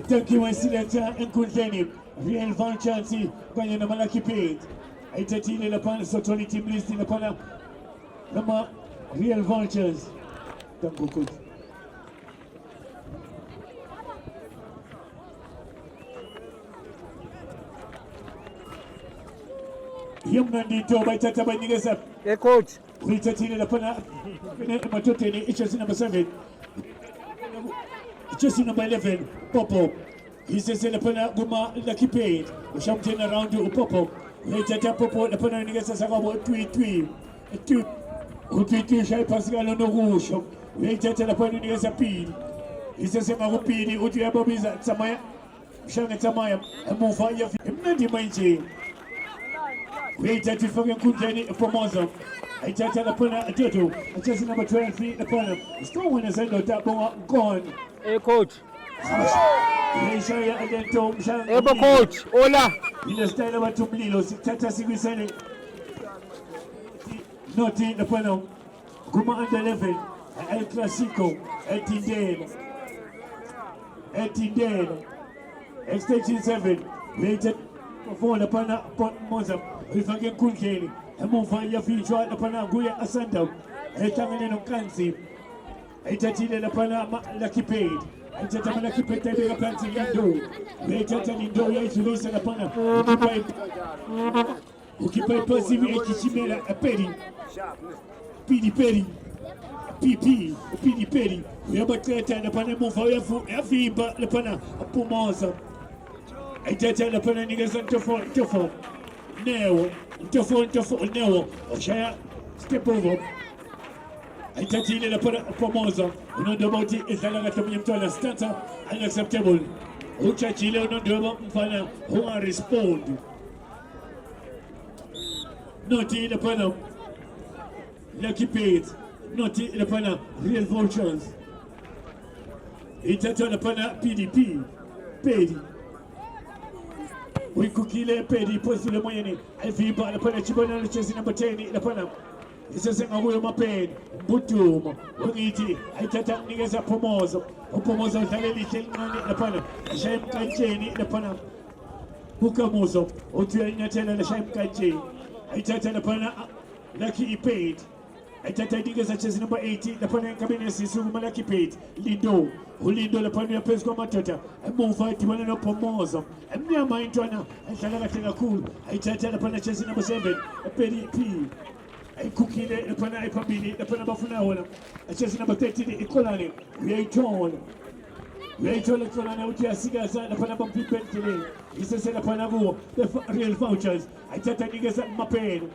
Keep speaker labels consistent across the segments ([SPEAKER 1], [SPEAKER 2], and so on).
[SPEAKER 1] Thank you, my selector, Nkundleni. Real Vanchansi, kwenye na Malaki Pate. Aitatile la pana Sotoli team list la pana nama Real Vultures. Thank you, coach. Yamna ndito baitata banyigesa.
[SPEAKER 2] Hey coach.
[SPEAKER 1] Aitatile la pana matote ni jersey number 7. Jersey number 11, Popo. He says in the pana guma Lucky Pate. Ushamtena around you Popo. Aitata Popo la pana nigesa sakabo twi. Utiti shai Pascal no rusho. Aitata la pana nigesa pili. He says ngakupili uthi yababiza tsamaya. Shanga tsamaya emuva ya imnandi manje. Aitata ifake Nkundleni Pomoza. Aitata la pana Toto. Jersey number 12 la pana. Strong winners and Dabonga gone.
[SPEAKER 2] Hey coach.
[SPEAKER 1] Ebo
[SPEAKER 2] coach, hola.
[SPEAKER 1] Ile style wa tumlilo sitata sigwisene. Noti na pano. Guma under 11. El Clasico. Etindel. Extension 7. Rated for the pana Pomoza. Ifake Nkundleni. Emuva ya fichwa na pana Guya Asanda. Etangane no kansi. Aitatile la pana Lucky Pate. Aitata Lucky Pate bila panti lindo. Aitata lindo ya isulisa la pana. Ukipai pasi mi ekishimela peri. Peri. Peri. Uyabatleta la pana mufa ya fiba la pana Pomoza. Aitata la pana nigeza ntofo. Neo. Oshaya step over. Aitatile la pana Pomoza. Unondoboti izala gatomye mtola stanta unacceptable. Uchachile unondobo mfana huwa respond. Noti la pana Lucky Pate. Noti la pana Real Vultures. Itata la pana PDP. Pedi. Wikukile Pedi posi le moyeni. Alfiba la pana Chibona la chesi number 10 la pana. Isese ngakuyo mapeni Mbudumo Wangiti aitata nigeza Pomoza Pomoza utaleli chelingani lapana Shaim Kancheni lapana Bukamuzo Utuya inatela la Shaim Kancheni aitata lapana Lucky Pate aitata nigeza chezi number 80 lapana kabine sisuguma Lucky Pate Lindo lapana ya pesi kwa matata Mufati wana na Pomoza Mnyama intwana aitala tena cool aitata lapana chezi number 7 PDP Kukile la pana ipambili la pana bafuna wala Chelsea number 13 ikolane Rayton ikolane utia sigaza la pana bampi pentile Isese la pana vuo Real Vultures aitata nigeza mapeni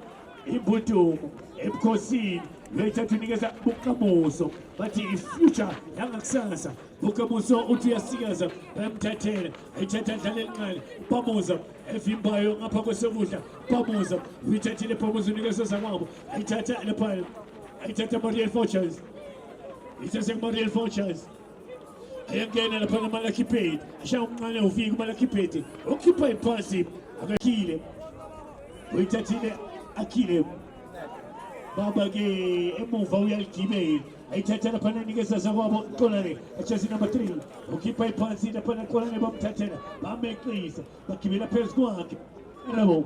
[SPEAKER 1] Imbutum Epkosin Rayton nigeza Bukamuso Bati future yanga kusasa Bukamuso utia sigaza Mtatele aitata talengani Pomoza Efimbayo ngapha kwesokudla Pomoza uyithathile Pomoza unikeza samabo ayithatha lapha ayithatha Real Vultures ithatha Real Vultures ayangena lapha na Lucky Pate asha umncane ufika Lucky Pate ukhipha ipasi akakile uyithathile akile baba ke emuva uyalgibela ayithatha lapha nikeza samabo kolane Chelsea number 3 ukhipha ipasi lapha na kolane bamthathela bameqisa bagibela phezu kwakhe yabo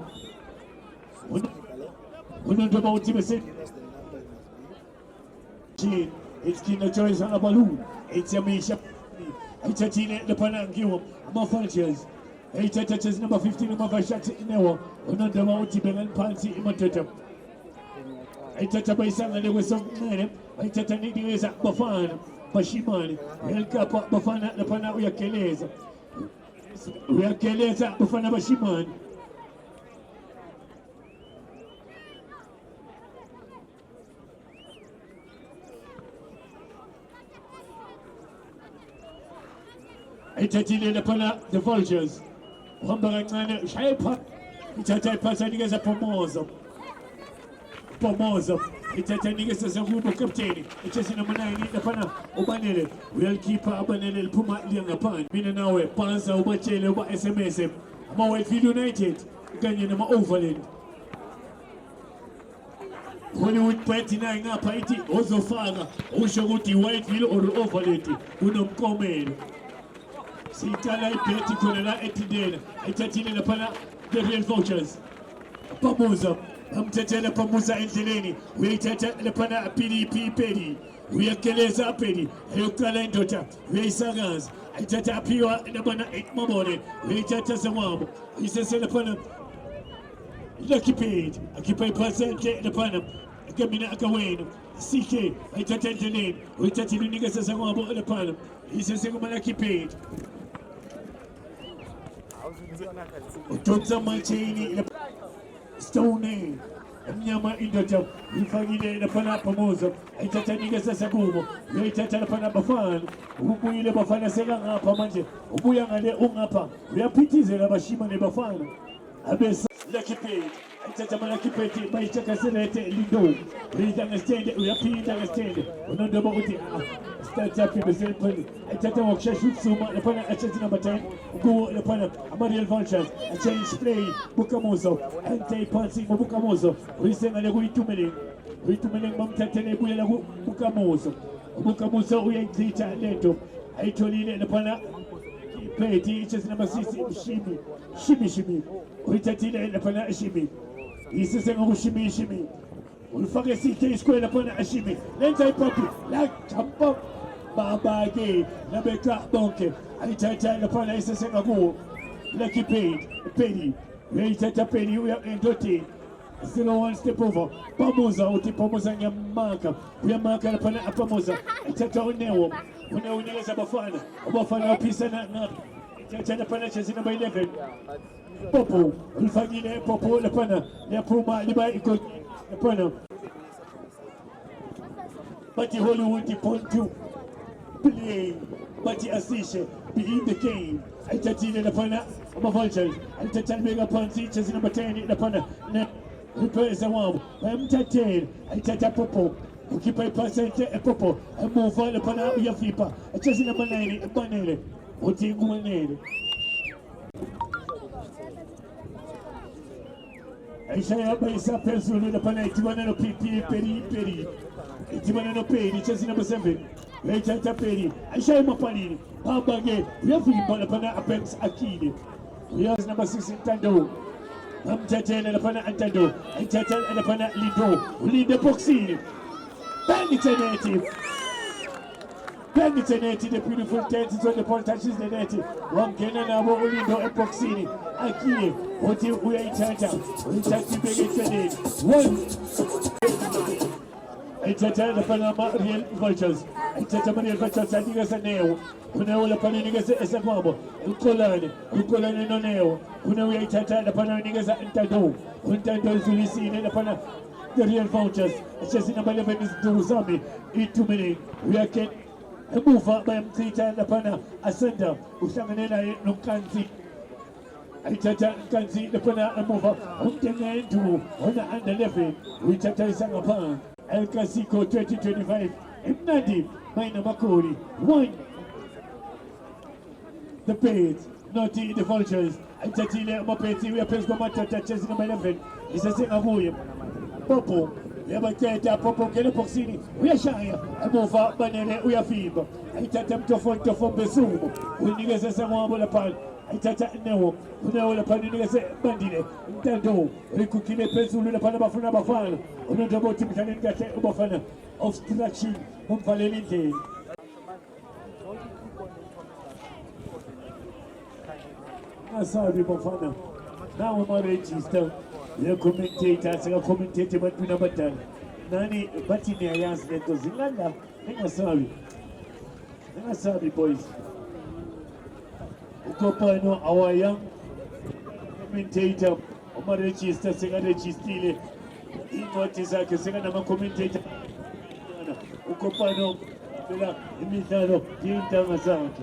[SPEAKER 1] unonto bawuthi bese it's Kina Choice on a balloon it's Yamisha ayithathile lapha ngiwo ama-Vultures ayithatha Chelsea number 15 umavashati inewo unonto bawuthi belani phansi imatata ayithatha bayisangane kwesokunene ayithatha nidingeza bafana bashimani elkapa bafana lapana uyakeleza bafana bashimani ayithathile lapana the Vultures uhamba kancane shayipha ithatha ipasa nigeza Pomoza ithatha nigeza zakubo captain Chelsea number 9 lapana ubanele uyalkhipha abanele liphuma liyangaphandle mina nawe panza ubatshele uba SMS ama Whitefield United kanye nama Overland Hollywood 29 ngapha ithi ozofaka usho ukuthi Whitefield or Overland unomkomelo Sitala ipeti kuna etidena. Itatile na pana the real vultures. Pamoza. Amtetele pamoza enteleni. Uitatele pana PDP pedi. Uyakeleza pedi. Ayokala ndota. Uyaisagaz. Itata apiwa na pana mabone. Uitata zamwabo. Isesele pana Lucky Page. Akipai pasente na pana. Akamina akawenu. CK. Itata enteleni. Uitatile niga sasa mwabo na pana. Isesele pana Lucky Page. Utonza machini Stone mnyama indota ifanyile inafana pamoja aitataniga sasa gumo yaitata nafana bafana huku ile bafana sega ngapa manje ubuya ngale ungapa uyapitize na bashima ne bafana abesa Lucky Page aitata Lucky Page baitaka selete lindo uyitangastende uyapindangastende unondo uti start up beselpani aitata wakshashu suma nafana achati number 10 go nafana Amariel Vultures a change play Bukamozo anti passing Bukamozo ulisenga le kuitumele mamtatele buya la Bukamozo uyaitita leto aitolile nafana Peti ichezi number 6 shimi uitatile nafana shimi isisenga kushimi ulifake CK square nafana shimi lenta ipapi la chapa babage na beka bonke aitata nafana isisenga kuo Lucky Page pedi uitata pedi uya endoti 01 step over pamoza uti pamoza nyamaka uyamaka nafana pamoza aitata uneo unaweza bafana wapisa na Chana pana chezi number 11 Popo ulifanyile Popo na pana ya Puma liba iko na pana Bati Hollywood pontu play Bati Asishe be in the game aitatile na pana Vultures aitatile mega panti chezi number 10 na pana na ripeza wao mtatele aitata Popo ukipa ipasente Popo move na pana ya fipa chezi number 9 banele Utingu mwenele Aisha ya baisa pezulu na pana itibana no peri itibana no peri chezi number 7 Leita peri Aisha ya mapalini Pabage Yafimba na pana Apex Akide Yaz number 6 Ntando Amtatele na pana Antando Amtatele na pana Lindo Boxini Bandit Peniteneti, the beautiful tent on the point touches the net. One Kenan abo ulindo epoxini. Akie, oti uyaitata. Uitati begetene. One. Aitata na Panama Real Vultures. Aitata Real Vultures adiga sa neo. Kuna ula paniniga sa esapamo. Ukolane no neo. Kuna uyaitata na paniniga sa Ntando. Ntando zulisine na pana the Real Vultures. Achesi number 11 is Duzami. 2 minutes. We are getting Muva by Mtita na pana asenda usanganena nukanzi aitata kanzi na pana muva umtengendu ona under 11 uitata isanga pan El Clasico 2025 Mnadi Maina Makuri 1 the Page Naughty the Vultures aitatile mapeti we apes kwa matata chezi number 11 isasenga vuye Popo Yabateta Popo kele poksini uyashaya amuva banene uyafimba aitata mtofo besumu unigeze samwabo la pal aitata newo la pal unigeze bandile Ntando rikukile pezulu la pal bafana unodobo timkane ngate ubafana obstruction umvalelinde asabi bafana nawe ma register ya commentator saka commentator batuna batana nani batini ya Yans leto zinganda ningasabi boys uko pano our young commentator oma register saka registile ingoti zake saka na commentator uko pano bila imithalo yintanga zake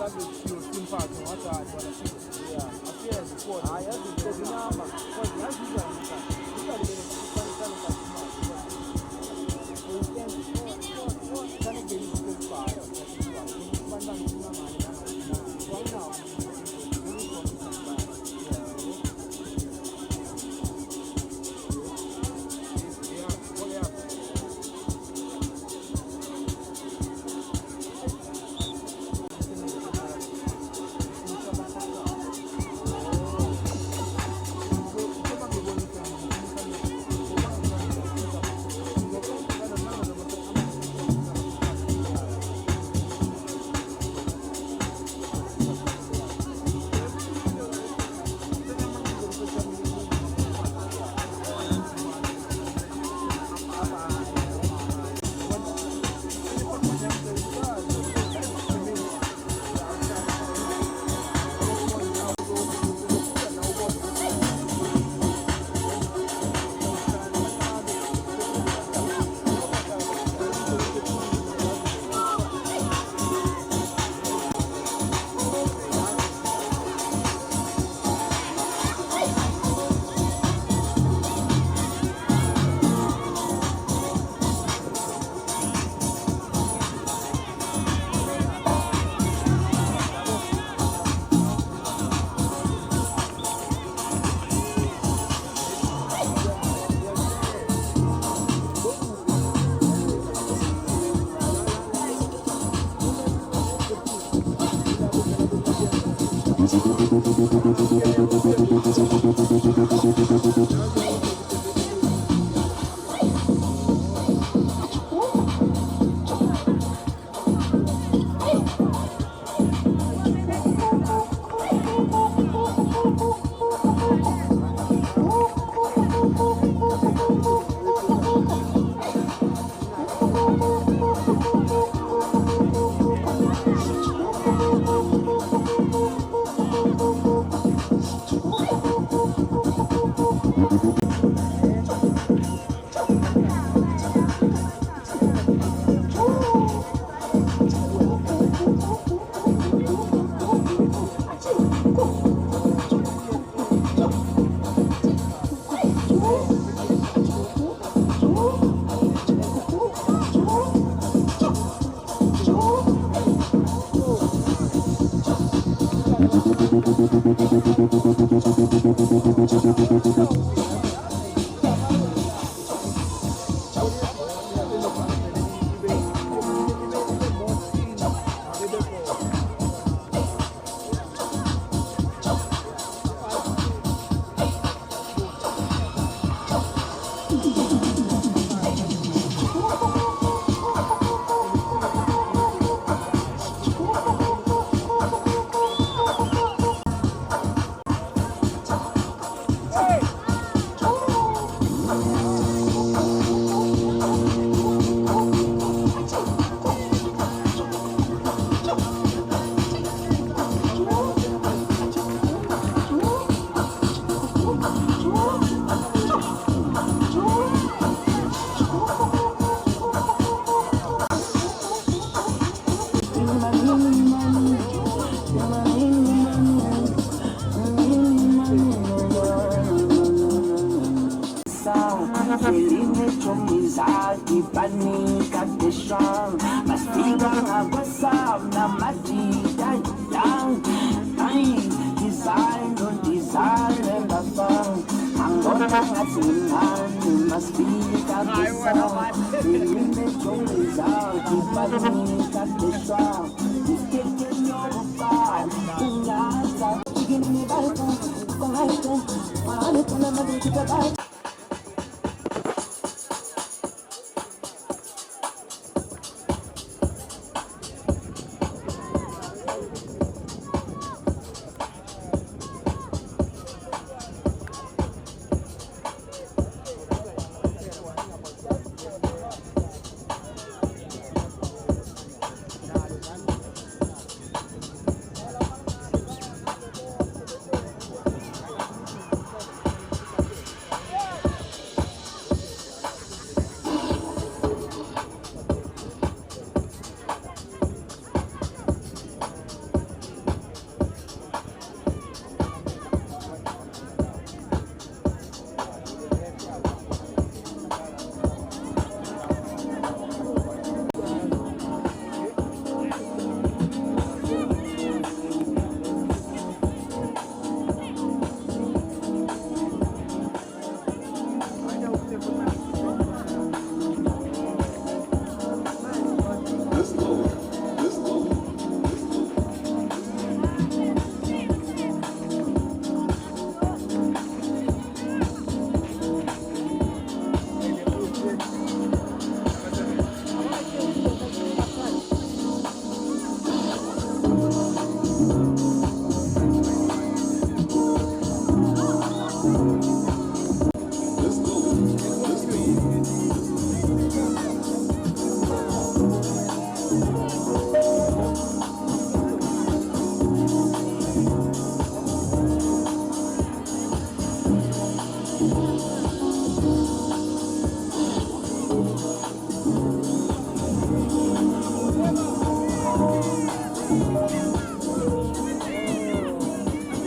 [SPEAKER 3] Sabe que o Tim Pato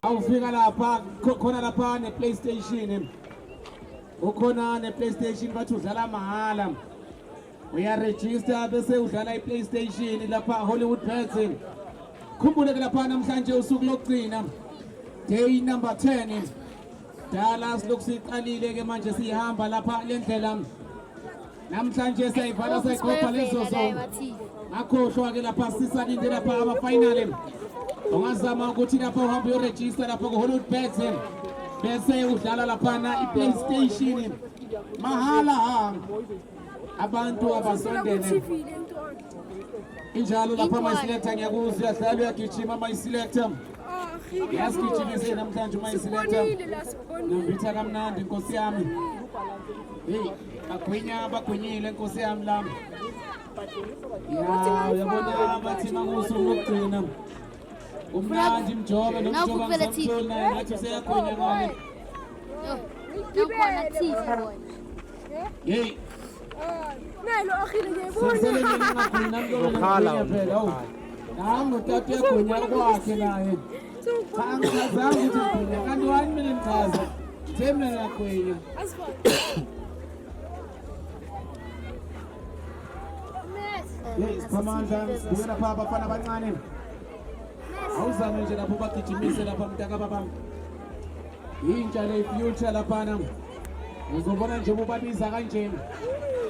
[SPEAKER 3] Awufika lapha khona lapha ne PlayStation ukhona ne PlayStation bathi udlala mahala uyaregister bese udlala iPlayStation lapha Hollywood Pets. Khumbule ke lapha namhlanje usuku lokugcina day number 10 Dallas lokusiqalile ke manje sihamba lapha lendlela namhlanje sayivala sayikhopha lezo zonke akhohlwa ke lapha sisalinde lapha ama final ungazama ukuthi lapha uhambe uyoregister lapha ku-Hollywoodbets bese udlala laphana i-PlayStation mahala abantu abasondele injalo lapha mayiselector ngiyakuzwa uyadlala uyagijima mayiselector yasigijimisa namhlanje mayiselector ngambitha kamnandi inkosi yami hey bagwinyile inkosi yami lami ya uyabona abathima kusuku lokugcina umnandi mjoba nomjoba ngisamtholi naye ngathi useyagwinya ngami
[SPEAKER 4] nakhona TV boy
[SPEAKER 3] hey
[SPEAKER 4] nalo akhile
[SPEAKER 3] sesele ngingagwina mntwana phela awu nami utata uyagwinya kwakhe naye cha angizange ukuthi ngigwinya kanti wani mina ngichaza themna ngiyagwinya yes phamandla sibuyela pha abafana abancane awuzame nje lapho bagijimise lapha mntaka babam intsha le future laphana uzobona nje ubabiza kanjena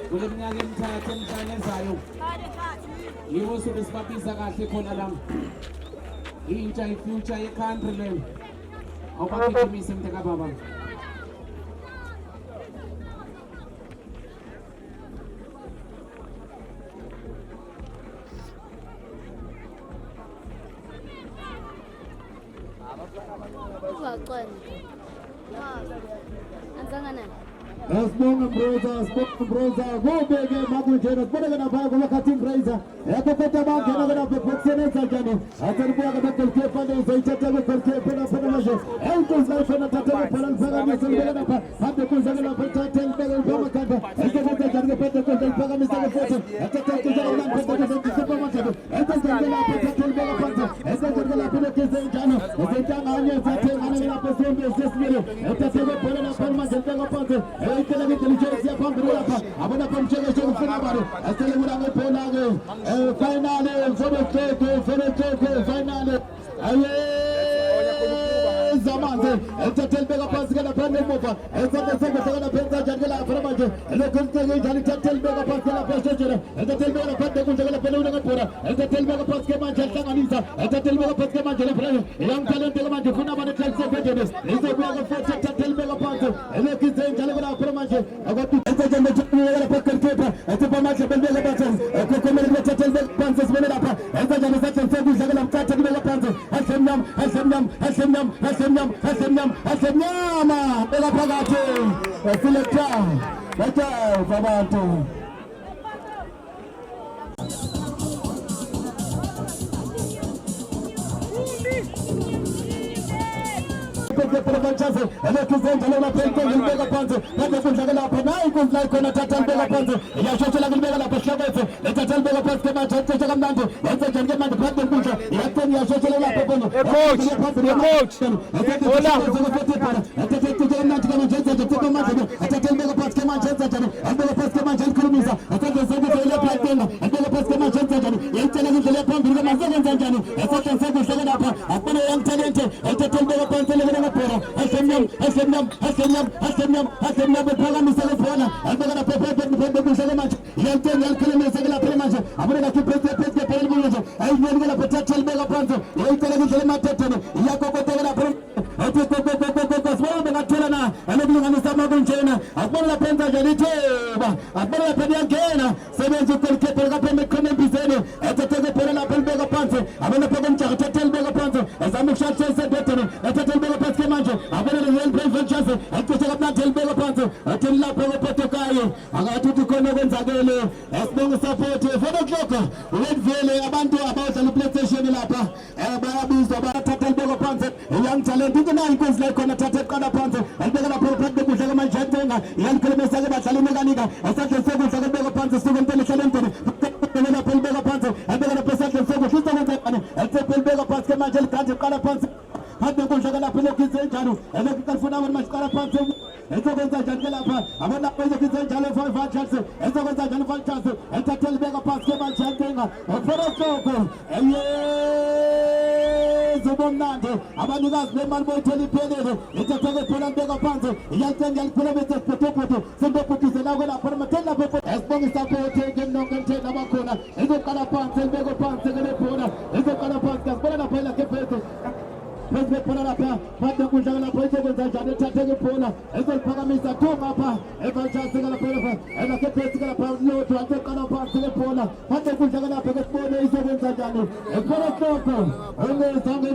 [SPEAKER 3] kule minyaka emithathu emihlanu ezayo yibo sobe sibabiza kahle khona la intsha i-future ye-country le awubagijimise mntaka babam
[SPEAKER 4] ungacela anzangana
[SPEAKER 5] Asibonga Mroza kubeke makunjena siboneke naphaya kwakhathi Mroza yakokota bangena kana bekusebenza njani atalibuya kana golke pande izayithatha golke phela phela manje ayinkosi layifana thatha phela ngiphakamisa ngibeka lapha hambe kuzake lapha thatha ngibeka ngoma kanda esebenza njani phela kodwa ngiphakamisa ngefotho athatha kuzake lapha phela ngizipha manje esebenza lapha thatha ngibeka phansi esebenza lapha lokeze njani esehlanganye zathe lapha sombe sesibili athatha phela lapha manje ngibeka phansi ikela intelligence yaphambi lapha abona phamsheke nje ufuna bani asele mulanga phela ke finale finale zamanze ethathelbeka phansi kana phela emuva esakhe kana phenza njani la phela manje lekonke njani ethathelbeka phansi la phela shejela ethathelbeka phansi kunje kana phela unangapora ethathelbeka phansi ke manje hlanganisa ethathelbeka phansi ke manje la phela young talent ke manje funa bani hlaliswe phedene izobuya ke futhi ethathelbeka phansi elekize njalo kana phela manje akwathi ethathelbeka njalo lapha kerkepa ethathelbeka manje belbeka phansi kokomele ethathelbeka phansi sibone lapha ethathelbeka sakhe sekudla ke lamthatha kubeka phansi asemnyama beka phakathi selector bathi abantu Provenchase, elekizenza lona phela ngibeka phansi, kade kudlaka lapha nayi inkunzi la ikhona thatha ngibeka phansi, iyashoshela ngibeka lapha hlabethe, ethatha ngibeka phansi ke manje ethatha kamnandi, ethatha njani ke manje phakathi kwenkunzi, iyatheni iyashoshela lapha bona.
[SPEAKER 2] Coach,
[SPEAKER 5] hola. Ethatha ngibeka kamnandi ke manje ethatha ngibeka manje, ethatha ngibeka phansi ke manje ethatha njani, ngibeka phansi ke manje ngikhulumisa, ethatha ngibeka ile platform, ngibeka phansi ke manje ethatha njani, yayitshela indlela yaphambili ke manje kwenza njani, ethatha ngibeka lapha, akubona young talent, ethatha ngibeka phansi le ngapora asemnyam bephakamisa lefona abeka lapha phephe kuhlele manje yanteni yakhulumisa ke lapha manje abona ngathi phephe phela manje ayibona lapha thatha libeka phansi yayicela indlela emathethene iyakokotela lapha bengathola na anokulunganisa amakunjena akubona lapha enza njani ithuba akubona lapha liyangena sebenza ukolikephela kapha ekhona embizeni ethatheke phela lapha libeka phansi abona phela umjaha thatha libeka phansi azama ukushatha esedethene ethatha libeka phansi ke manje abona le real Provenchase acishe kamnandi libeka phansi athini lapha kophotokayo akathi uthi khona kwenzakele asibonga support fona kloka wenzele abantu abadlala PlayStation lapha bayabizwa bathatha libeka phansi young talent into nayo inkunzi la ikhona thatha eqala phansi alibeka lapha phakathi kudla ke manje athenga yalikhulumisa ke badlala imekanika esandle sokudla ke libeka phansi suku impela ehlelenteni lapha libeka phansi abeka lapha esandle sokudla isokwenza kana athephe libeka phansi ke manje ligade eqala phansi hade kudla ke lapha lokhize njalo elekufuna abantu masiqala phansi ezokwenza njani ke lapha abantu bezokhize njalo Provenchase ezokwenza njani Provenchase ethathe libeka phansi ke manje athenga for a soko benze bomnandi abanikazi bemali boyithola iphelele ithatheke phela mbeka phansi iyalitenga yaliphela bese sipotopoto sembebhubhize nawe lapho amathela lapho esibonga isapoti ngenonke mthela abakhona izoqala phansi elibeko phansi kelebhola izoqala phansi kasibona lapha ila kephethe Pezbe phola lapha phatha kudlala lapha izokwenza njani ethatheke ibhola ezoliphakamisa thunga lapha evalchase lapha elakhe phethi lapha lodwa aqala phansi lebhola phatha kudlala lapha kesibone izokwenza njani ekhona khokho ongezange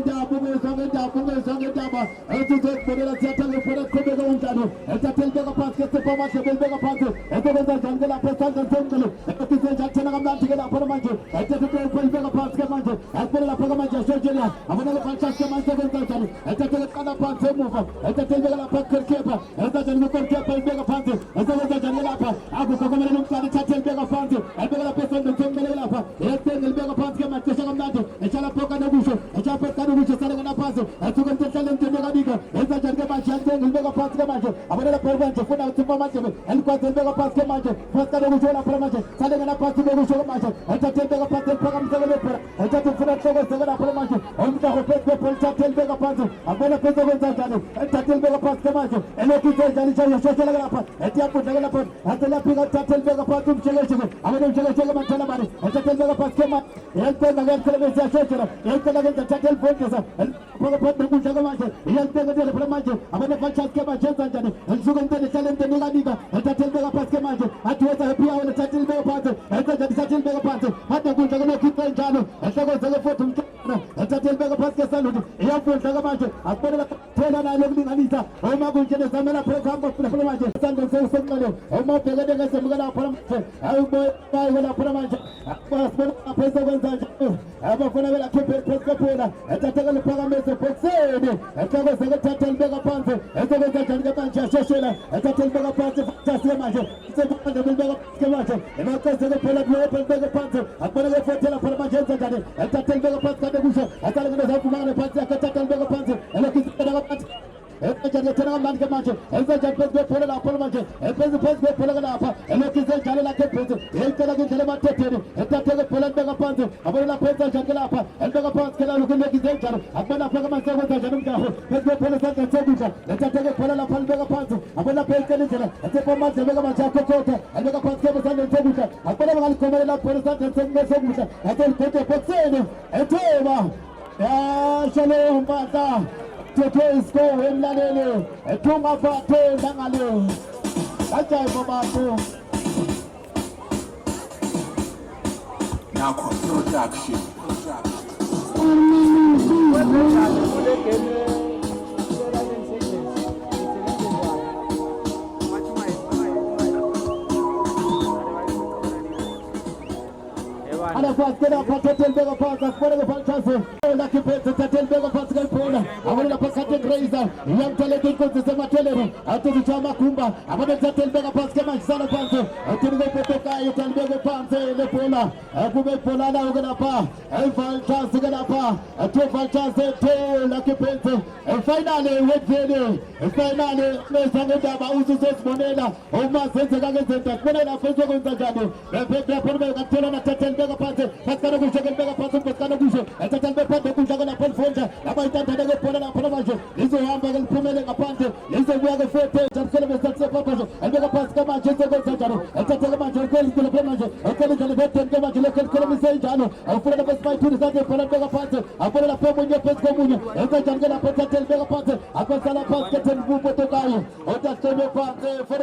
[SPEAKER 5] ndaba ezizokubonela siyathanga ibhola siqhubeka kanjani ethathele beka phansi kesipha amahle belibeka phansi ezokwenza njani lapha esandleni somngcele ekisenja thena kamnandi ke lapha manje ethathele ibhola phansi ke manje asibone lapha manje shojelia abona ke Valchase manje Etatele kana phansi emuva etatele lapha kerkepa etatele kerkepa ibeka phansi etatele njani lapha akusokomela nomntwana etatele beka phansi ebeka lapha esandleni somngcele lapha etenge libeka phansi ke mathisha kamnandi echala phoka nokusho echala phoka nokusho sale kana phansi ethuka emhlanje ndemekabika etatele ke manje etenge libeka phansi ke manje abona lapha manje funa uthumba manje elikwazi libeka phansi ke manje phansi kana nokusho lapha manje sale kana phansi nokusho manje etatele beka phansi ephakamisa lebhola etatele funa hloko sele lapha manje umntwana phezu etatele beka phansi abona phezu kwenza njani etatele beka phansi ke manje elokithe njani njani shoshela lapha etiyapundla lapha atela phika etatele beka phansi umjekejeke abona umjekejeke mantela bani etatele beka phansi ke manje yaltenga ngelselebesi yashoshela yaltenga ngenza etatele bondesa phaka phansi ukudla ke manje yaltenga njani lapha manje abona Valchase ke manje enza njani elisuka entene hlale entene kanika etatele beka phansi ke manje athi wetha happy hour etatele beka phansi enza njani etatele beka phansi phansi ukudla ke lokithe njalo ehlokozeke futhi umntwana etatele beka phansi ke saluti iyafundla ke manje akubonela phela nayo lokulinganisa uma kunjene zamela program lapha manje sandle sesonqele uma ubhekene ngesembuka lapha manje awuboya bayo lapha manje akubona phezulu kwenza njalo abafuna bela khiphe phezulu etatele liphakamise boxeni ehloko sekethathele beka phansi ezokwenza njani ke manje asheshela etatele beka phansi Valchase manje sebanda beka ke manje emaqeze ke phela kuyo beka phansi akubona ke fotela phela manje enza njani etatele beka phansi kade kusho atale ngene zavumana phansi etatele beka phansi elokithe phansi etatele thena kamnandi ke manje ezenza phezulu phela lapha manje phezulu phela lapha elokithe njalo lakhe phezulu yicela ke ndlela mathetheni etatele phela beka phansi abona lapha njani lapha elibeka phansi ke lapha kulokithe njalo akubona lapha kamanje kwenza njani umntaho phezulu phela sandla sokudla etatele phela lapha libeka phansi abona phezulu indlela esepa manje beka manje akhokotha elibeka phansi ke sandla sokudla akubona ngalikhomela lapha sandla sokudla atele phezulu boxeni ethoba shalom bata Tete isko emlalele etunga fathe ngale ajayibo bathu
[SPEAKER 6] Nakho production
[SPEAKER 5] Anafasi kena patatele beka phansi asibone ke Valchase lakhe phezu tatele beka phansi ke ibhola abona lapha kade Grazer iyamtheleka inkonzo sematheleni athi zichama kumba abona tatele beka phansi ke manje sala phansi athi ngopotokayo tatele beka phansi lebhola kube ibhola lawo ke lapha Valchase ke lapha athi Valchase to lakhe phezu finally wethele finally nezange ndaba uzosibonela uma senzeka ngezenta kubona lapha ezokwenza njani phela bekathola na tatele beka phansi paskana kusho ke beka phansi paskana kusho etatele bephathe kudla ke lapha fonja lapha itandane ke bhola lapha manje izohamba ke liphumele ngaphandle izobuya ke fethe jamsele besathe papasho ebeka phansi ke manje izokwenza njalo etatele manje ukwelizwe lapha manje ukwelizwe bethe ke manje lokho likhulumise njalo awufuna lapha sibayithuni sathe bhola beka phansi abona lapha munye phezu komunye ezenza ke lapha etatele beka phansi akwesala phansi ke thembu potokayo otasebe phansi for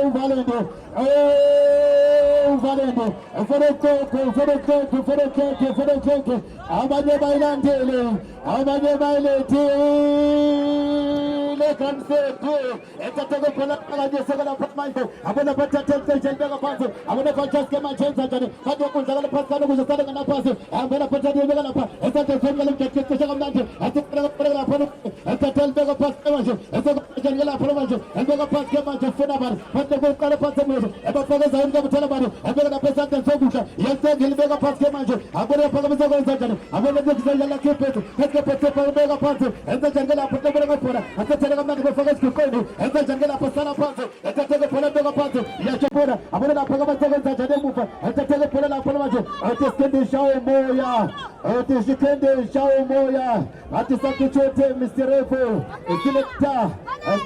[SPEAKER 5] Valendo, Valendo, Amade bailantele, concept, etatele phola kanje sekala phamanje abona bathathe beka phansi abona Valchase ke manje enza njani kade ukudlala phansi kana kuzosala ngana phansi abona bathathe beka lapha etatele somngale mthethe kamnandi athi phela lapha etatele beka phansi manje etatele lapha manje ebeka phansi ke manje funa bani bathe ukala phansi manje ebafakeza into kuthela bani ebeka lapha etatele sokudla yentengile beka phansi ke manje abona phakamisa kwenza njani abona ukudlala lakhe phezulu beka phansi enza njani lapha ebeka phela etatele kamnandi befaka esigqokweni enza njani ke lapha sala phansi etatele ibhola beka phansi iyashobona abona lapha kabasebenza njani emuva etatele ibhola lapha manje athi Sikendi shawo moya athi Sikendi shawo moya athi sakuthote Mr. Refo selector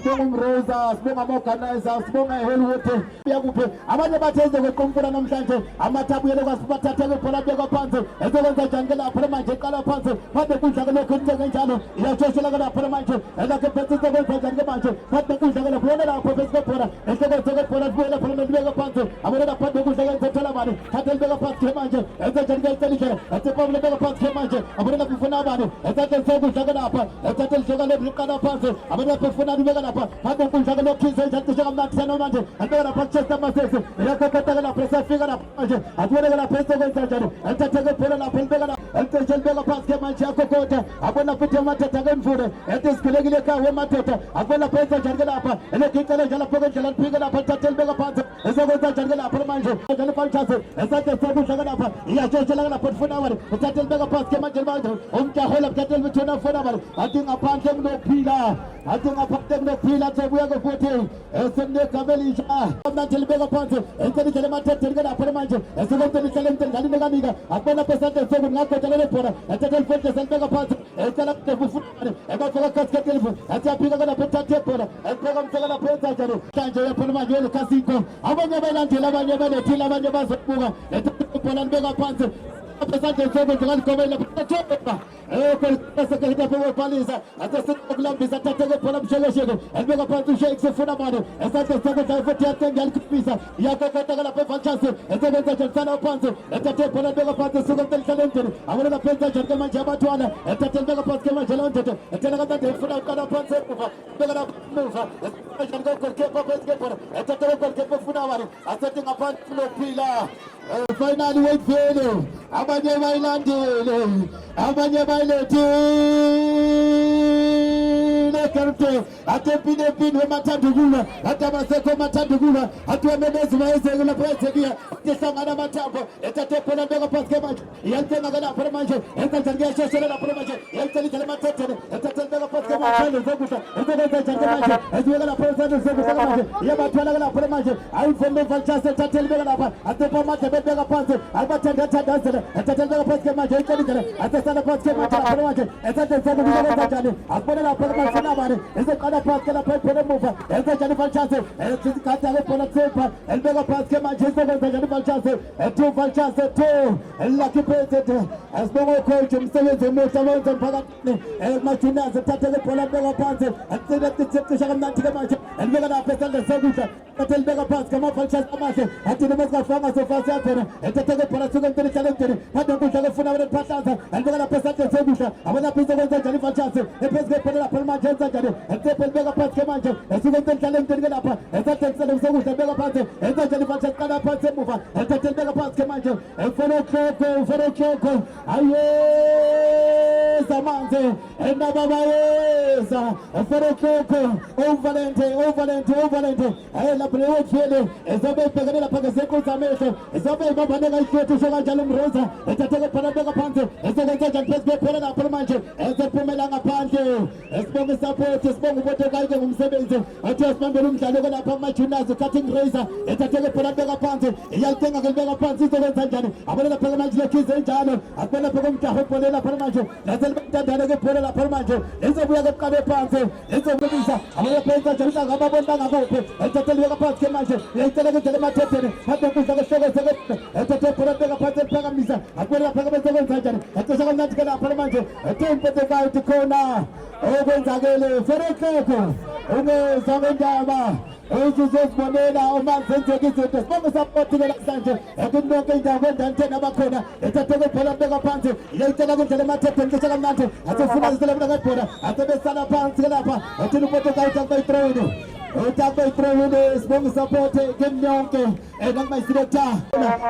[SPEAKER 5] sibonga umroza sibonga ama-organizer sibonga iHollywood yakuphi abanye batheze kweqomfula namhlanje amathabu yele kwasibathatheke ibhola beka phansi ezokwenza njani ke lapha manje eqala phansi phambi kudla ke lokhu into enjalo iyashoshela ke lapha manje elakhe phansi izokwenza njani ke manje phambi kudla ke lapha yona lapha phansi kwebhola esekwenza kwebhola sibuyela phela nibeka phansi abona phambi kudla ke nzothola mali thatha libeka phansi ke manje enza njani ke icelishela esephambili libeka phansi ke manje abona lapha ufuna abantu ethathe sekudla ke lapha ethathe lijoka leqala phansi abona lapha ufuna libeka lapha phambi kudla ke lokhu izenza kamnandi sana manje abeka lapha Chester Masese yakokota ke lapha sefika lapha manje abona ke lapha esekwenza njani ethathe ke ibhola lapha libeka lapha ethathe libeka phansi ke manje yakokota abona futhi amadoda ke mvule ethi sikhulekile ekhaya wemadoda abona phansi njani ke lapha elekicele njalo lapha endlela liphike lapha ethathe libeka phansi ezokwenza njani ke lapha manje njalo falchase esathe sekudla ke lapha iyatshela ke lapha ufuna wena ethathe libeka phansi ke manje manje umjahola ethathe libethona ufuna wena athi ngaphandle kunophila athi ngaphandle kunophila sebuya ke futhi esenegama elisha amnandi libeka phansi ecelishele emathetheni ke lapha manje esekwenza ihlele emntendani mekanika abona pesathe seku ngagoda le bhola ethathe lifuthi selibeka phansi ecela kufuna ebafaka kasikete lifu athi aphika ke lapha ethathe ibhola ebheka umtheka lapha enza njalo manje yaphona manje le kasiko abanye balandela abanye balethile abanye bazobuka ethathe ibhola libeka phansi pesathe seku ngaligobela lapha esekehita pebhalisa atesekulambisa thatheke ibhola mshekesheke elibeka phansi ushake sefuna mane esathe sekudla futhi yacenga yalikupisa yakokota ke lapha evalchance esebenza njani sana phansi ethathe ibhola libeka phansi suka emhlale endlini abona lapha enza njani ke manje abathwana ethathe libeka phansi ke manje leyo ndoda ethena kamnandi efuna uqala phansi emuva beka lapha emuva njani ke goalkeeper phansi ke bhola ethathe ke goalkeeper ufuna mane asethi ngaphansi kunophila finally wait vele abanye bayilandele abanye bayilethile karte atepine pine wemathandukula atabasekho mathandukula atwememezi mayezeke lapha ezekiya tisangana mathambo ethathe ibhola mbeka phansi ke manje iyalithenga ke lapha manje enza njani kuyasheshela lapha manje iyalithelithele emathetheni ethathe libeka phansi ke manje zokudla ezokwenza njani ke manje ezibeka lapha esandle zokudla ke manje iyabathwala ke lapha manje ayivome valchase ethathe libeka lapha atepha amade bebeka phansi abathandathandazela ethathe libeka phansi ke manje icelithele atesana phansi ke manje lapha manje ethathe zokudla kwenza njani akubona lapha ke manje nabani eseqala phansi ke lapha ibhola emuva enza njani valchase esikhatha ke ibhola tsepha elibeka phansi ke manje ezokwenza njani valchase ethi valchase to elakhi phezulu asibonga coach umsebenzi omuhle awenza emphakathini emajunazi ethathe ke ibhola libeka phansi atsela cisha kamnandi ke manje elibeka lapha esandle sekudla ethathe libeka phansi kamavalchase amahle athi noma singafanga sofasi yakhona ethathe ke ibhola suka emntwini challenge phambi kudla ke funa wena phahlaza elibeka lapha esandle sekudla abona phinza kwenza njani valchase ephezulu ke ibhola lapha manje enza njani etephe libeka phansi ke manje esuka emntwini challenge ke lapha ethathe esandle sekudla libeka phansi enza njani valchase qala phansi emuva ethathe libeka phansi ke manje efuna ukhokho aye zamanzi enababayeza efuna ukhokho uvalente aye lapha leyo vele ezobe ibhekene lapha ngesenkuza amehlo ezobe ibambane ngayikhethi usho kanjalo umroza ethathe ke ibhola libeka phansi esekwenza njani phezu kwebhola lapha manje ezephumela ngaphandle esibonga support esibonga ubotekayi ngumsebenzi athi asibambele umdlalo ke lapha amajunazi cutting razor ethathe ke ibhola libeka phansi iyalithenga ke libeka phansi izokwenza njani abona lapha ke manje lekhize njalo akubona lapha komjaho ibhola lapha manje laselibantandane ke ibhola lapha manje izobuya ke eqale phansi izobuyisa abona lapha enza njani ngababona ngakuphi ethathe libeka phansi ke manje iyayicela ke njalo emathetheni phambi kudla ke hloko seke ethathe ibhola libeka phansi eliphakamisa akubona lapha ke bezokwenza njani ethathe kamnandi ke lapha manje etimpetekayo tikhona okwenzakele ferekleko ungezwa ngendaba uzuzozibonela uma zenzeka izinto sibonge sapoti ke namhlanje ekunonke indawo endanteni abakhona ethathe ke ibhola libeka phansi iyayicela kendlela emathetheni cisha kamnandi asefuna ziselebula ngebhola asebesala phansi ke lapha ethina upotekayo utakba itrowini utakba itrowini sibonge sapoti kini yonke nakumayisiletha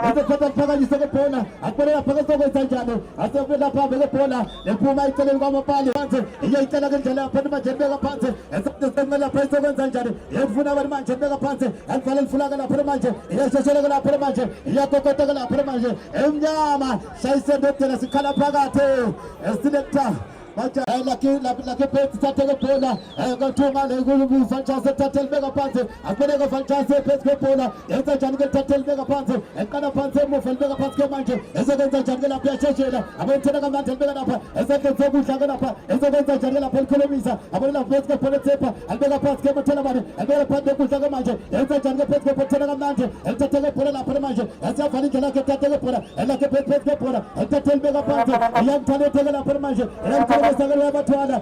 [SPEAKER 5] esekhotha liphakanyise kebhola akubona lapha kesokwenza njani asefuna lapha beke ibhola lephuma eceleni kwamapali phansi iyayicela kendlela lapha manje libeka phansi esathe lapha esokwenza njani yefuna abantu manje libeka phansi alivale lifulaka lapha manje iyashesheleka lapha manje iyakokoteka lapha manje emnyama shayise ndodela sikhala phakathi esiletha laki peti tatele bola ngathunga lekulu fanchase tatele beka phansi akubeka fanchase peti ke bola yenza njani ke tatele beka phansi eqala phansi emuva beka phansi ke manje ezokwenza njani ke lapha yasheshela abonthela kamandla beka lapha ezokwenza ukudla ke lapha ezokwenza njani lapha elikhulumisa abona peti ke bola tsepa albeka phansi ke mothela bani ebeka phansi ukudla ke manje yenza njani ke peti ke bothela kamandla etatele bola lapha manje yasavala indlela ke tatele bola elake peti ke bola etatele beka phansi yanthale theke lapha manje yanthale abatwala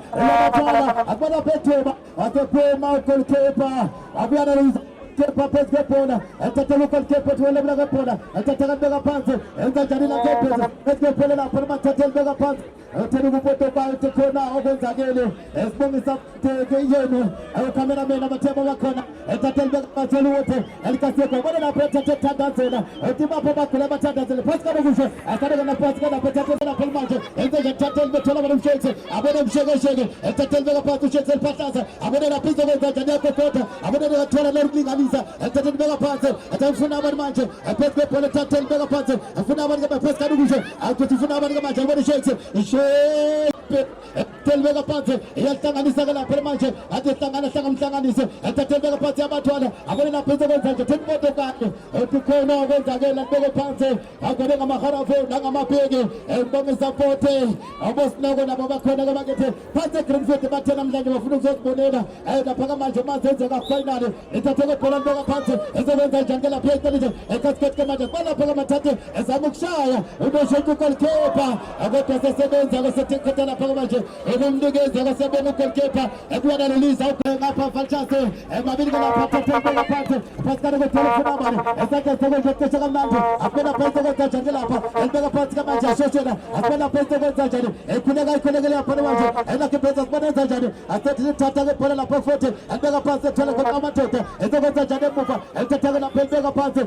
[SPEAKER 5] akubona phethuba asephuma ugolkeeper abuyana kepa pesi bola atatele ugolkeeper thwele bela bola atateka beka phansi enza njani la kepa pesi bola lapha matatele beka phansi utheni kufoto bathi khona okwenzakele esibongisa theke yenu cameraman abatheba bakhona atatele beka phansi uthi elikaseko bona lapha atathe thandazela uthi bapha bagula bathandazela phasi kabukusho akade na phasi kana phethe lapha manje enza nje atatele bethola bona umsheke abone umsheke atatele beka phansi usheke eliphahlaza abone lapha izokwenza njani yakokota abone bathola lelinganisa atatele beka phansi atafuna abantu manje phesi bola atatele beka phansi afuna abantu phasi kabukusho akuthi ufuna abantu manje abone sheke telbeka phansi iyahlanganisa ke lapha manje athi hlanganise atathelbeka phansi abathwala abone lapha izokwenza nje thempoto kade ethi khona okwenzakela beke phansi akube ngamaharafu nangamabheki embongisa forte abosinoko nabo bakhona ke bakethe phansi Greenfield bathe namhlanje bafuna ukuzibonela lapha kamanje mazenzeka final ithatheke bhola beka phansi ezokwenza njani ke lapha eceleni ekasket ke manje balapha kamathathe ezama ukushaya uboshethu goalkeeper akodwa sesebenza kusethekhotha lapha manje ekumnikeza kasebona ugolkeeper ekuyana lolisa ngapha falchase emabili lapha tathelbeka phansi phasikana kwetelefona manje esakhe sekwenza kamnandi akubona phansi kwenza njani lapha elibeka phansi kamanje asheshela akubona phansi kwenza njani ekhuleka lapha manje elakhe phansi akubona njani asethi lithatha ke bhola lapha futhi elibeka phansi ethola khona amadoda ezokwenza njani emuva elithatha lapha elibeka phansi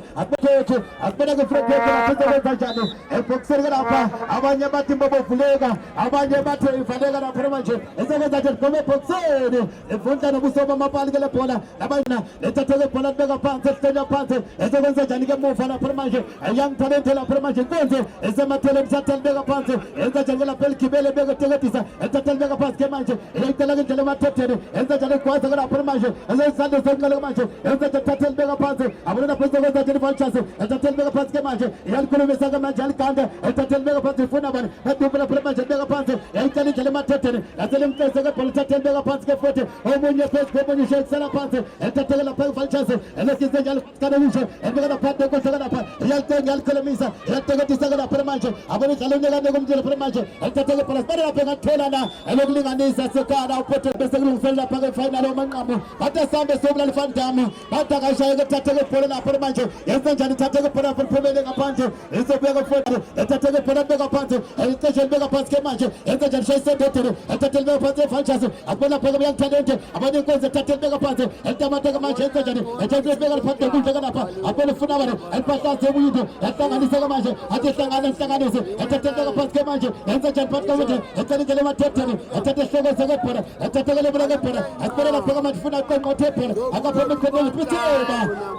[SPEAKER 5] akubona ke front lapha ezokwenza njani eboxer lapha abanye bathi mbobovuleka abanye bathi ivaleka lapha manje ezokwenza njani ngoba eboxer efunda nobusoba amapali ke lebhola abanye lethatha ke bhola libeka phansi ehlenya phansi ezokwenza njani ke muva lapha manje young talent lapha manje kwenze esemathele mthatha libeka phansi enza njani lapha eligibele beka teketisa ethatha libeka phansi ke manje eyitela ke ndlela emathetheni enza njani kwaza ke lapha manje ezisande senqele manje enza ethatha libeka phansi abona lapha ezokwenza njani falchase ethatha libeka phansi ke manje yalikhulumisa ke manje aliganda ethatha libeka phansi ifuna bani edubula lapha manje libeka phansi eyitela ndlela emathetheni yasele mtese ke bhola ethatha libeka phansi ke futhi omunye phansi komunye shekisela phansi ethatha lapha falchase elesize njalo kana usho ebeka lapha kodwa lapha yalikhulumisa yateketisa ke lapha manje abona idlalo nyekane kumjela lapha manje ethatha ke bhola bani lapha ngathola na elokulinganisa sekana uphethe bese kulungisela lapha ke final omanqamo bathi sambe sobulala ifandami bathi akashaya ke thathe ke bhola lapha manje yenza njani thathe ke bhola phumele ngaphandle izobeka futhi ethathe ke bhola beka phansi estation beka phansi ke manje yenza njani shayise bethele ethathe beka phansi falchase akubona phela young talent abanye kwenza ethathe beka phansi entamata ke manje yenza njani ethathe beka phansi kudleka lapha abone ufuna bani eliphahlaze ubuyitho yahlanganisa ke manje athi hlanganise ethathe beka phansi ke manje yenza njani phansi ke manje ethathe ke lemathetheni ethathe hloko zeke bhola ethathe ke lebona ke bhola akubona lapha manje ufuna qonqothe bhola akaphuma khona uphithela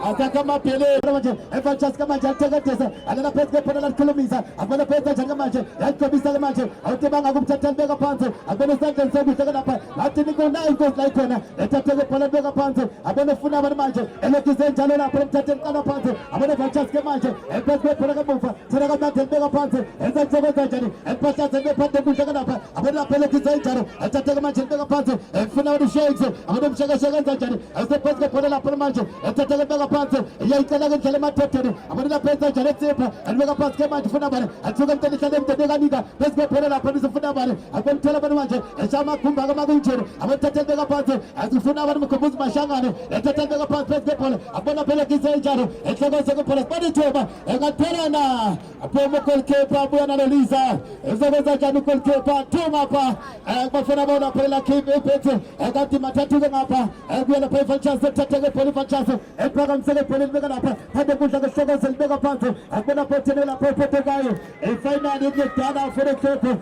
[SPEAKER 5] akakama phele manje efalchase ke manje athekethesa alala phansi ke bhola lakhulumisa abona phansi njani ke manje yaqobisa ke manje awuthi bangakuthatha beka phansi abona isandla sokuhle lapha athi nikona inkosi la ikhona ethathe ke bhola beka phansi abona ufuna abantu manje elokise njalo lapha emthatheni kana phansi abona falchase ke manje ephansi ke bhola kamuva thina kamanje beka phansi enza ukwenza njani ephahlaze bephathe kuhle lapha abona lapha elokise njalo ethathe ke manje beka phansi ufuna abantu shakes abona umshekeshe enza njani asephansi ke bhola lapha manje ethathe ke beka phansi yayicela ke ndlela emathetheni abona lapha enza njani etsipha elibeka phansi ke manje ufuna abantu athuka emteni hlale emteni kanika bese ke bhola lapha nisifuna abantu akwentela abantu manje eshama khumba kamakujeni abathathe beka phansi asifuna abantu mkhumbuzi mashangane ethathe beka phansi bese ke bhola abona phela kise njalo ehloko zeke bhola bani thoba engathelana apho goalkeeper abuya nalolisa ezokwenza njani goalkeeper thuma pha bafuna bona phela keep ephethe akathi mathathu ke ngapha kuya lapha falchase ethathe ke bhola falchase ephakamise ke bhola libeka lapha phande kudla ke hloko zelibeka phansi akubona phethe lapha phethe kayo final yokudala for the keeper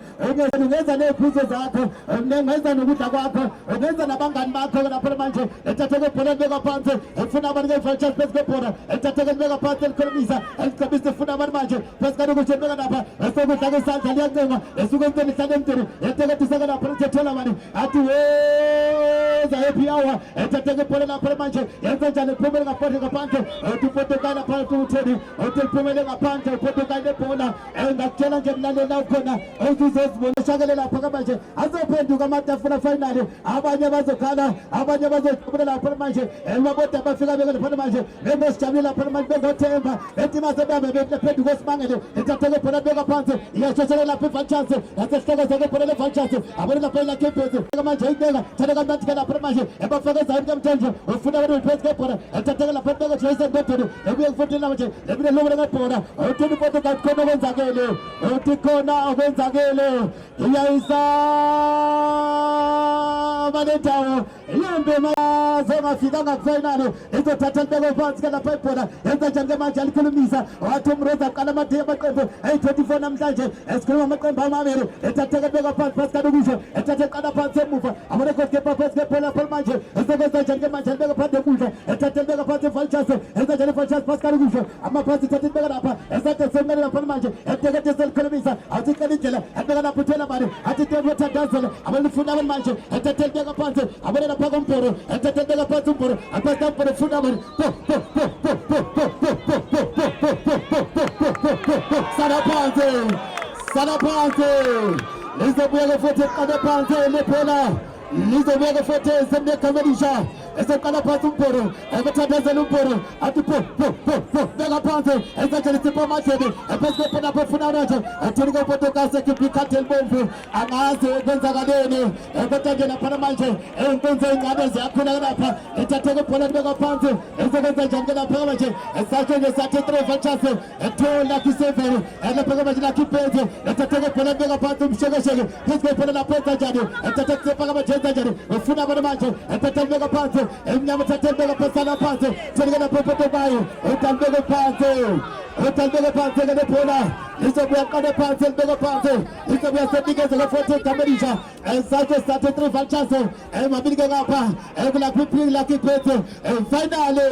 [SPEAKER 5] ungenza nephuzo zakho, ungenza nokudla kwakho, ungenza nabangani bakho lapha manje. Ethatheke ibhola libeka phansi, efuna abantu nge-franchise phezu kwebhola. Ethatheke libeka phansi elikhulumisa, elicebisa efuna abantu manje phezu kanokuthi libeka lapha, esokudla kwesandla liyancengwa, esuke entweni ihlale emntwini, etekethiseke lapha lithethola mani, athi weza happy hour. Ethatheke ibhola lapha manje, yenza njani iphumele ngaphandle ngaphandle, uthi uPortugal lapha kutheni, uthi liphumele ngaphandle uPortugal lebhola. Ngakutshela nje mlaleli la ukhona, uzizozibona shakele lapha kamanje, azophenduka amatafula final, abanye bazokhala, abanye bazojabula lapha manje, maboda bafika beke lapha manje, bengosijabula lapha manje, bengothemba ethi masebambe bephenduka osimangele. Ethatheke ibhola beka phansi, iyasheshela lapha iFranchise, yasesihlekeza ibhola leFranchise, abone lapha ilakhephezi manje ibeka thana kamnandi lapha manje, ebafakeza emthonje ufuna abantu phezu kwebhola. Ethatheke lapha beka Jason Bethel, ebuye kufundela manje, ebile lobela ngebhola, uthi uPortugal khona okwenzakele, uthi khona okwenzakele, iyayisa Manetawo, yembe mazo ngafika ngakufinali, izothatha libeke phansi lapha ibhola, yenza njani manje alikhulumisa, wathi umroza qala amathe amaqembu ayi-24 namhlanje, esikhuluma amaqembu amabili. Ethatheke beka phansi phezu kanokusho, ethathe qala phansi emuva, abone goalkeeper phezu kwebhola lapha manje, esekwenza njani manje libeke phansi ekudla, ethathe beka phansi iFranchise, yenza njani iFranchise phezu kanokusho, amaphansi ethathe libeka lapha, esathe semele lapha manje, etekethe elikhulumisa, athi qala indlela, ebeka lapha uthela manje, athi tebo thandazela, abalifuna manje, ethathe libeka phansi, abone lapha komporo, ethathe libeka phansi umporo, aphatha umporo ufuna manje, sana phansi, lizobuya futhi qale phansi lephola, lizobuya futhi semekhamelisha, eseqala phansi umporo, ekuthandazela umporo, athi beka phansi, esatshela isipho amadlebe, phezu kwebhola apho ufuna manje, athini uPortugal sekhipha ikhadi elibomvu, angazi kwenzakaleni, kodwa nje lapha manje, inkonzo encane ziyakhula lapha. Ethatheke ibhola libeka phansi, esekwenza njani lapha manje, esatsho nje sathi 3 Franchise, ethola ki7, lapha manje lakhiphethe, ethatheke ibhola libeka phansi umshekesheke, phezu kwebhola lapha enza njani, ethatheke sepha manje enza njani, ufuna abantu manje, ethatheke libeka phansi, emnyama ethatheke libeka phansi laphansi, thelike lapha uPortugal, utalibeke phansi, utalibeke phansi lebhola, lizobuya qale phansi libeke phansi, lizobuya senikeze le-14 Kamelisha, esatsho sathi 3 Franchise, mabili ke ngapha, kulaphi lakhiphethe, finally,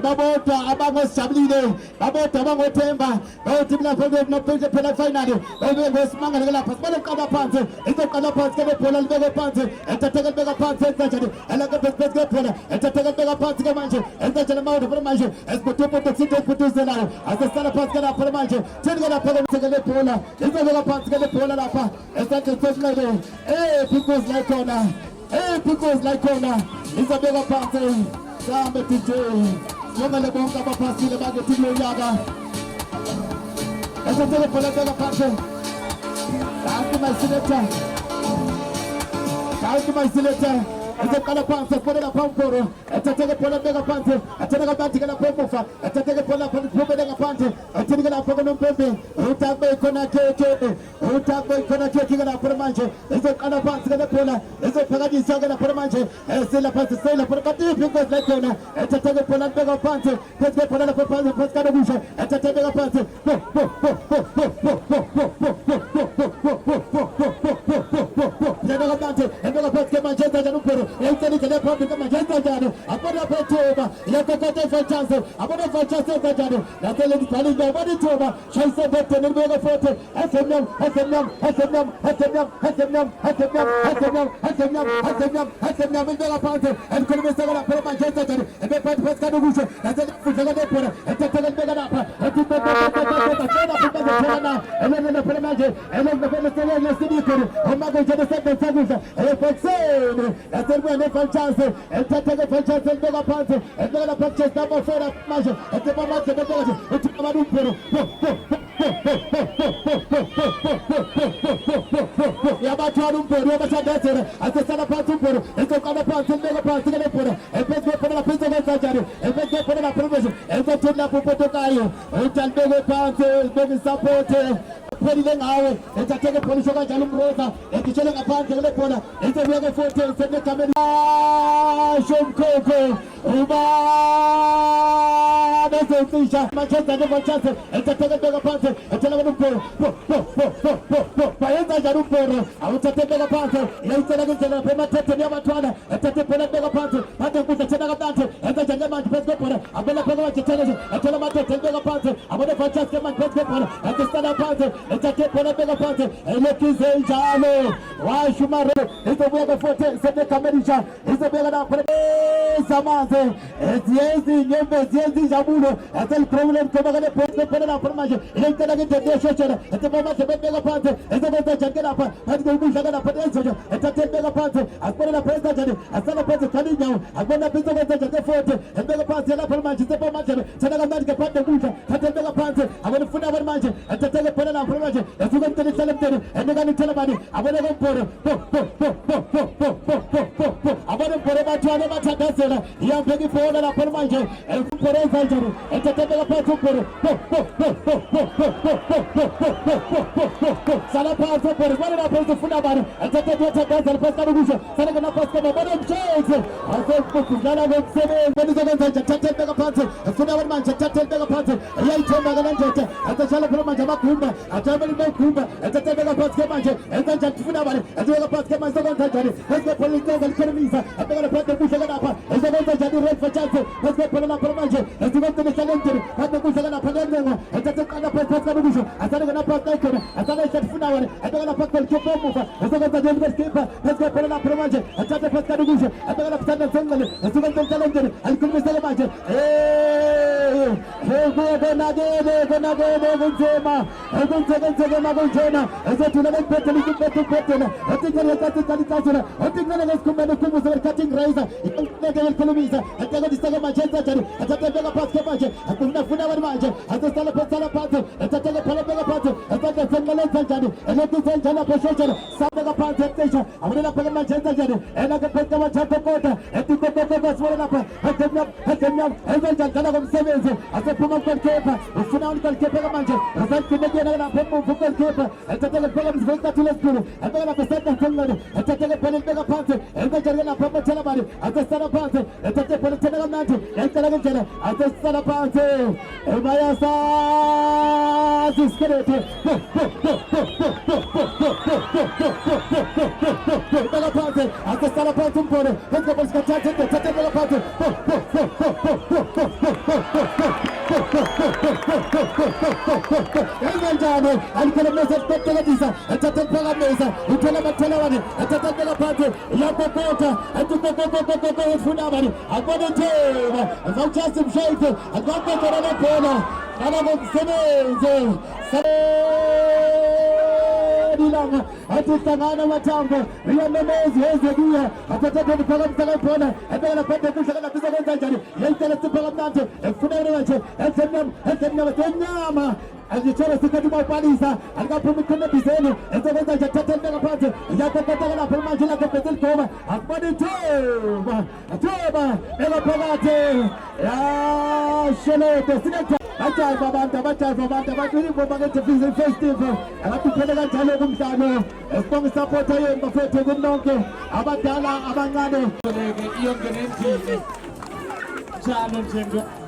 [SPEAKER 5] babodwa abangosijabulile, babodwa abangothemba, bayothi lapha nophenje phela finally, bebengosimangele lapha, sibone qala phansi, izoqala phansi ke lebhola libeke phansi, ethatheke libeka phansi enza njani, elakephezu kwebhola, ethatheke libeka phansi ke manje, enza njani mawuda manje, esibutubutu kusithe esibutuzelayo, asesala phansi ke lapha manje, thenike lapha ke lebhola, izobeka phansi ke lebhola lapha, esakhe sesinele, because like khona, because like khona, izobeka phansi, sambe DJ, ngomele bonke abaphasile bakithi lonyaka, esakhe lebhola beka phansi, thank my selector, ezoqala phansi esibone lapha umporo, ethatheke ibhola libeka phansi, atheneke abantu ke lapha emuva, ethatheke ibhola lapha liphumele ngaphansi, atheneke lapha konompembe, uThabo ikhona keke ke lapha manje, ezoqala phansi ke lebhola, ezophakanyiswa ke lapha manje, selapha kanti because like khona, ethatheke ibhola libeka phansi, phezu kwebhola lapha phansi, phezu kanokusho, ethatheke ibeka phansi, lebeka phansi, ebeka phansi ke manje enza njani umporo, eyitselile lephambi ke manje enza njani, abona phethuba, yakokothe iFranchise, abona iFranchise enza njani, naselibhalile abona ithuba, Jason Bethel libeke futhi, esemnyama, libeka phansi, elikhulumisa ke lapha manje enza njani, ebephansi phezu kanokusho, naselifudleke lebhola, ethatheke libeka lapha, ethi lapha manje, elesibikho, umakunje nesendeni sakudla, ebhekiseni, naselibuya neFranchise, ethatheke iFranchise libeka phansi, ebeka lapha kuchase number 4 manje, ethepa amandla bebeka nje, uthi abantu umporo, yabathwala umporo, yabathandazela, asesala phansi umporo, ezoqala phansi libeka phansi ke lebhola, ephezu kwebhola lapha izokwenza njani, ephezu kwebhola lapha manje, ezothini lapha uPortugal, utalibeke phansi, libeke isapoti, phelile ngawe, ethatheke ibhola isho kanjalo umroza, egijele ngaphandle kule bhola, ezobuya futhi senegameni shomkhokho, bezoncisha Manchester neFranchise, ethatheke ibeka phansi, ethela kumporo, mporo awuthathe beka phansi yayicela ngendlela phema thetheni yabathwana ethathe phela beka phansi phansi kuhle thena kamnandi enza njani manje phezu kwebhola abela phela wajithelezo ethola amadoda beka phansi abona fantastic ke manje phezu kwebhola ekusala phansi ethathe phela beka phansi elekize njalo washumare izobuya ke-14 senekamedisha izobeka lapho zamanze eziyenzi nyembezi yenzi injabulo eseliprobulem kobakale phezu kwebhola lapho manje iyayicela ngendlela yeshoshela ethe manje bebeka phansi ezokwenza njani ke lapha phansi kokudla ke lapha ezoja ethathe beka phansi asibona lapha ezanjani asala phansi khali inyawo akubona lapha izokwenza njani ke-40 ebeka phansi lapho manje sepa manje thena kamnandi ke phansi kokudla thathe beka phansi abona ufuna abona manje ethathe ke phela lapho manje esuke emteni ihlala emteni enikani ithela bani abona komporo abona imporo bathwane bathandazela iyambeka ibhola lapho manje imporo ezanjani ethathe beka phansi umporo sala phansi umporo bona lapho uzofuna bani ethathe kuyathandazela phansi kalukusho sala kana phansi kama bona mshenzi asekudlala ngomsebenzi benizokwenza nje thathe beka phansi efuna abona manje thathe beka phansi iyayithemba ke lendoda atashala phela manje amagumba ajabele begumba ethathe beka phansi ke manje enza njani ufuna bani ethathe phansi ke manje zokwenza njani bese politika likhulumisa ebeka phansi kuhle lapha ezokwenza njani red for chance bese phela lapha manje ezokwenza nhlangentini phansi kuhle lapha lenzengo ethathe kana phansi kalukusho asale kana phansi khona asale ufuna bani ebeka phansi kolikepa muva ezokwenza njani bese bese phela lapha manje ethathe phansi kalukusho ebeka lapha sengele ezokwenza nhlangentini alikhulumisa manje konakele kunzima ekunzekenzeke makunjena ezothula bempethela ikupethela otingelekatikalitazula otingele ngesikhumbeni ukhumbuzo weli-cutting razor ikoneke elikhulumisa etekondiseke manje enzanjani ethathebeka phansi ke manje akunafuna wani manje azosala phansi ethatheke phala beka phansi esandla sengele enzanjani elekise njani lapho shoshela sabeka phansi ecisha abone lapha ke manje enzanjani enake phansi kamathakokoda etikokokoko sibone lapha edemnyam enzanjani kana komsebenzi asephuma ugoalkeeper ufuna ugoalkeeper manje usaligcinekena lapho emuva ugoalkeeper ethatheke phela mzivela icathulo esikhulu ebeka lapha esandla sengele ethatheke phela libeka phansi enzanjani ke lapho amathela bani asesala phansi ethathe phela thena kamnandi yayicela kendlela asesala phansi ebayasazi isikeleti beka phansi asesala phansi umpolo phezu sikathathe ethathe beka phansi enganjani alikhulumisa eliqoqelekisa ethathe liphakamisa uthola amathela bani ethathe beka phansi iyakokota etikokokokokoko ufuna bani akubona itheba zawuchasi mshayithe akubakokora lebhola kana ngomsebenzi ilanga athi hlangana amathambo iyamemezi yezekiya athathathe liphakamisa lebhola ebekela phande kuhle kana bizokwenza njani yayicela siphakamnandi efuna manje ezemnyama senyama angithola sikhathi bawubalisa alikaphuma ikhonebhiseni ezokwenza nje thathe libeka phansi iyakokoteka lapho manje lakho bheseligoma akubona itheba beka phakathi yashelede sinetha bajayiva abantu abacwile ingoma ngeTV Festival abatuphele kanjalo kumdlalo esibonga isapota yenu bafethu kunonke abadala abancane
[SPEAKER 3] iyongena endlini njalo nje